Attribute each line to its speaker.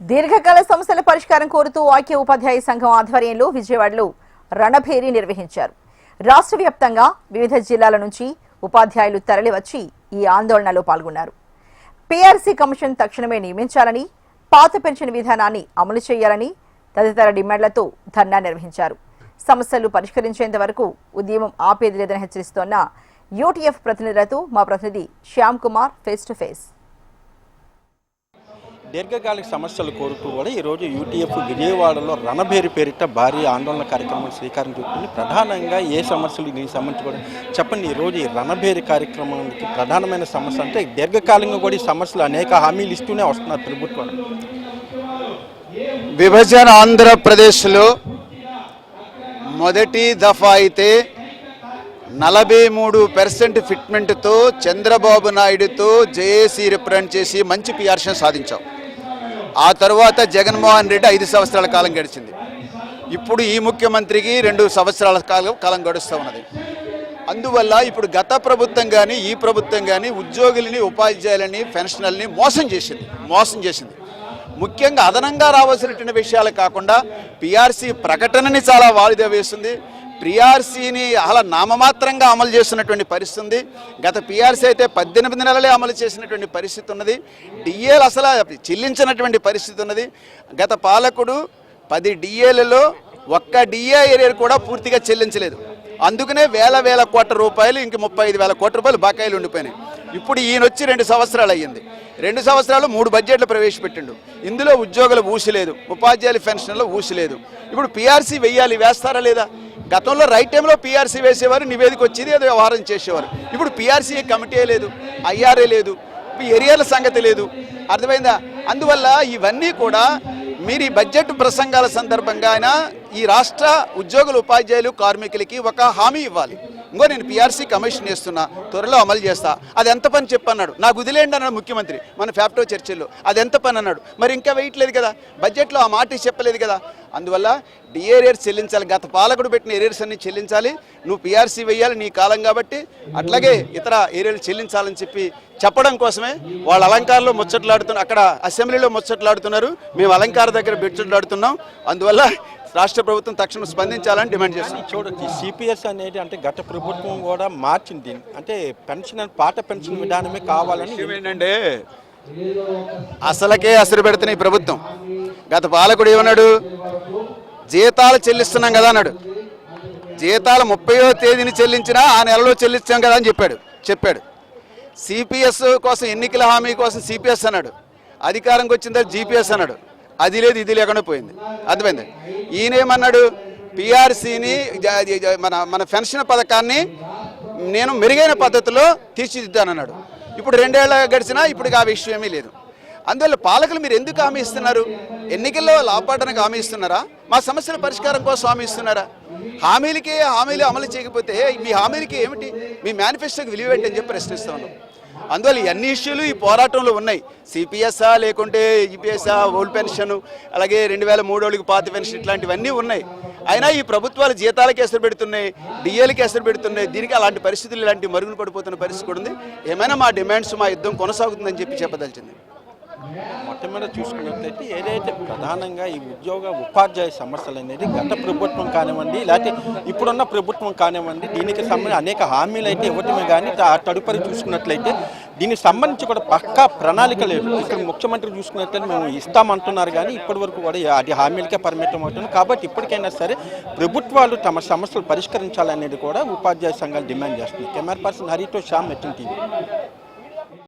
Speaker 1: దీర్ఘకాల సమస్యల పరిష్కారం కోరుతూ ఐక్య ఉపాధ్యాయ సంఘం ఆధ్వర్యంలో విజయవాడలో రణభేరీ నిర్వహించారు. రాష్ట్ర వ్యాప్తంగా వివిధ జిల్లాల నుంచి ఉపాధ్యాయులు తరలివచ్చి ఈ ఆందోళనలో పాల్గొన్నారు. పీఆర్సీ కమిషన్ తక్షణమే నియమించాలని, పాత పెన్షన్ విధానాన్ని అమలు చేయాలని తదితర డిమాండ్లతో ధర్నా నిర్వహించారు. సమస్యలు పరిష్కరించేంత వరకు ఉద్యమం ఆపేది లేదని హెచ్చరిస్తోన్న యూటీఎఫ్ ప్రతినిధులతో మా ప్రతినిధి Shyam Kumar face to face.
Speaker 2: దీర్ఘకాలిక సమస్యలు కోరుతూ కూడా ఈరోజు యూటీఎఫ్ విజయవాడలో రణభేరి పేరిట భారీ ఆందోళన కార్యక్రమం శ్రీకారం చుట్టింది. ప్రధానంగా ఏ సమస్యలు దీనికి సంబంధించి కూడా చెప్పండి. ఈరోజు ఈ రణభేరి కార్యక్రమానికి ప్రధానమైన సమస్య అంటే దీర్ఘకాలంగా కూడా ఈ సమస్యలు అనేక హామీలు ఇస్తూనే వస్తున్నారు ప్రభుత్వం.
Speaker 3: విభజన ఆంధ్రప్రదేశ్లో మొదటి దఫా అయితే 43% ఫిట్మెంట్తో చంద్రబాబు నాయుడుతో జేఏసీ రిప్రజెంట్ చేసి మంచి పిఆర్సీ సాధించాం. ఆ తర్వాత జగన్మోహన్ రెడ్డి 5 సంవత్సరాల కాలం గడిచింది. ఇప్పుడు ఈ ముఖ్యమంత్రికి 2 సంవత్సరాల కాలం గడుస్తూ ఉన్నది. అందువల్ల ఇప్పుడు గత ప్రభుత్వం కానీ ఈ ప్రభుత్వం కానీ ఉద్యోగులని, ఉపాధ్యాయులని, పెన్షనర్లని మోసం చేసింది. ముఖ్యంగా అదనంగా రావాల్సినటువంటి విషయాలు కాకుండా పిఆర్సీ ప్రకటనని చాలా వాయిదా వేస్తుంది. పిఆర్సీని అలా నామమాత్రంగా అమలు చేస్తున్నటువంటి పరిస్థితి ఉంది. గత పిఆర్సీ అయితే 18 నెలలే అమలు చేసినటువంటి పరిస్థితి ఉన్నది. డిఏలు అసలు చెల్లించినటువంటి పరిస్థితి ఉన్నది. గత పాలకుడు 10 డిఏలలో ఒక్క డిఏ ఏరియర్ కూడా పూర్తిగా చెల్లించలేదు. అందుకనే వేల కోట్ల రూపాయలు, ఇంక 35,000 కోట్ల రూపాయలు బకాయిలు ఉండిపోయినాయి. ఇప్పుడు ఈయన వచ్చి 2 సంవత్సరాలు అయ్యింది. 2 సంవత్సరాలు 3 బడ్జెట్లు ప్రవేశపెట్టిండు. ఇందులో ఉద్యోగులు ఊసిలేదు, ఉపాధ్యాయుల పెన్షన్లో ఊసిలేదు. ఇప్పుడు పిఆర్సీ వేస్తారా లేదా? గతంలో రైట్ టైంలో పిఆర్సీ వేసేవారు, నివేదిక వచ్చేది, అది వ్యవహారం చేసేవారు. ఇప్పుడు పిఆర్సీ కమిటీ లేదు, ఐఆర్ఏ లేదు, ఏరియాల సంగతి లేదు. అర్థమైందా? అందువల్ల ఇవన్నీ కూడా మీరు ఈ బడ్జెట్ ప్రసంగాల సందర్భంగా అయినా ఈ రాష్ట్ర ఉద్యోగులు, ఉపాధ్యాయులు, కార్మికులకి ఒక హామీ ఇవ్వాలి. నేను పిఆర్సీ కమిషన్ చేస్తున్నా, త్వరలో అమలు చేస్తా. అది ఎంత పని చెప్పన్నాడు, నాకు వదిలేండి అన్నాడు ముఖ్యమంత్రి మన ఫ్యాప్టో చర్చల్లో. అది ఎంత పని అన్నాడు, మరి ఇంకా వేయట్లేదు కదా, బడ్జెట్లో ఆ మాట చెప్పలేదు కదా. అందువల్ల డిఏరియర్స్ చెల్లించాలి, గత పాలకుడు పెట్టిన ఏరియర్స్ అన్ని చెల్లించాలి. నువ్వు పిఆర్సీ వేయాలి నీ కాలం కాబట్టి, అట్లాగే ఇతర ఏరియాలు చెల్లించాలని చెప్పడం కోసమే వాళ్ళ అలంకారంలో ముచ్చట్లాడుతున్నారు, అక్కడ అసెంబ్లీలో ముచ్చట్లాడుతున్నారు, మేము అలంకార దగ్గర ముచ్చట్లాడుతున్నాం. అందువల్ల రాష్ట్ర ప్రభుత్వం తక్షణం స్పందించాలని డిమాండ్ చేస్తాం.
Speaker 2: చూడొచ్చు, సిపిఎస్ అనేది అంటే గత ప్రభుత్వం కూడా మార్చింది. అంటే పెన్షన్, పాత పెన్షన్ విధానమే కావాలని.
Speaker 3: ఏంటంటే అసలు పెడుతున్న ఈ ప్రభుత్వం. గత పాలకుడు ఏమన్నాడు, జీతాలు చెల్లిస్తున్నాం కదా అన్నాడు. జీతాలు 30వ తేదీని చెల్లించినా ఆ నెలలో చెల్లించాం కదా అని చెప్పాడు. సిపిఎస్ కోసం, ఎన్నికల హామీ కోసం సిపిఎస్ అన్నాడు. అధికారంకి వచ్చిన తర్వాత జీపీఎస్ అన్నాడు. అది లేదు, ఇది లేకుండా పోయింది. అర్థమైంది? ఈయనేమన్నాడు, పిఆర్సీని మన పెన్షన్ పథకాన్ని నేను మెరుగైన పద్ధతిలో తీర్చిదిద్దానన్నాడు. ఇప్పుడు 2 ఏళ్ళ గడిచినా ఇప్పుడు ఆ విషయమీ లేదు. అందువల్ల పాలకులు మీరు ఎందుకు హామీ ఇస్తున్నారు? ఎన్నికల్లో లాభపడడానికి హామీ ఇస్తున్నారా? మా సమస్యల పరిష్కారం కోసం హామీ ఇస్తున్నారా? హామీలు అమలు చేయకపోతే మీ హామీలకి ఏమిటి, మీ మేనిఫెస్టోకి విలువ ఏంటి అని చెప్పి ప్రశ్నిస్తున్నాను. అందువల్ల అన్ని ఇష్యూలు ఈ పోరాటంలో ఉన్నాయి. సిపిఎస్ఆ, లేకుంటే ఈపీఎస్ఆ, ఓల్డ్ పెన్షన్, అలాగే 2003 పాత పెన్షన్, ఇట్లాంటివన్నీ ఉన్నాయి. అయినా ఈ ప్రభుత్వాలు జీతాలకి ఎసరు పెడుతున్నాయి, డిఏలకి ఎసరు పెడుతున్నాయి. దీనికి అలాంటి పరిస్థితులు, ఇలాంటి మరుగున పడిపోతున్న పరిస్థితి కూడా ఉంది. ఏమైనా మా డిమాండ్స్, మా యుద్ధం కొనసాగుతుందని చెప్పదలిచింది.
Speaker 2: మొత్తం మీద చూసుకున్నట్లయితే ఏదైతే ప్రధానంగా ఈ ఉద్యోగ ఉపాధ్యాయ సమస్యలు అనేది గత ప్రభుత్వం కానివ్వండి, లేకపోతే ఇప్పుడున్న ప్రభుత్వం కానివ్వండి, దీనికి సంబంధించి అనేక హామీలు అయితే ఇవ్వటమే కానీ తదుపరి చూసుకున్నట్లయితే దీనికి సంబంధించి కూడా పక్కా ప్రణాళిక లేదు. ఇక్కడ ముఖ్యమంత్రి చూసుకున్నట్లయితే మేము ఇస్తామంటున్నారు కానీ ఇప్పటి వరకు కూడా అది హామీలకే పరిమితం అవుతుంది. కాబట్టి ఇప్పటికైనా సరే ప్రభుత్వాలు తమ సమస్యలు పరిష్కరించాలనేది కూడా ఉపాధ్యాయ సంఘాలు డిమాండ్ చేస్తుంది. కెమెరా పర్సన్ హరితో శ్యామ్, ఎట్టిన్ టీవీ.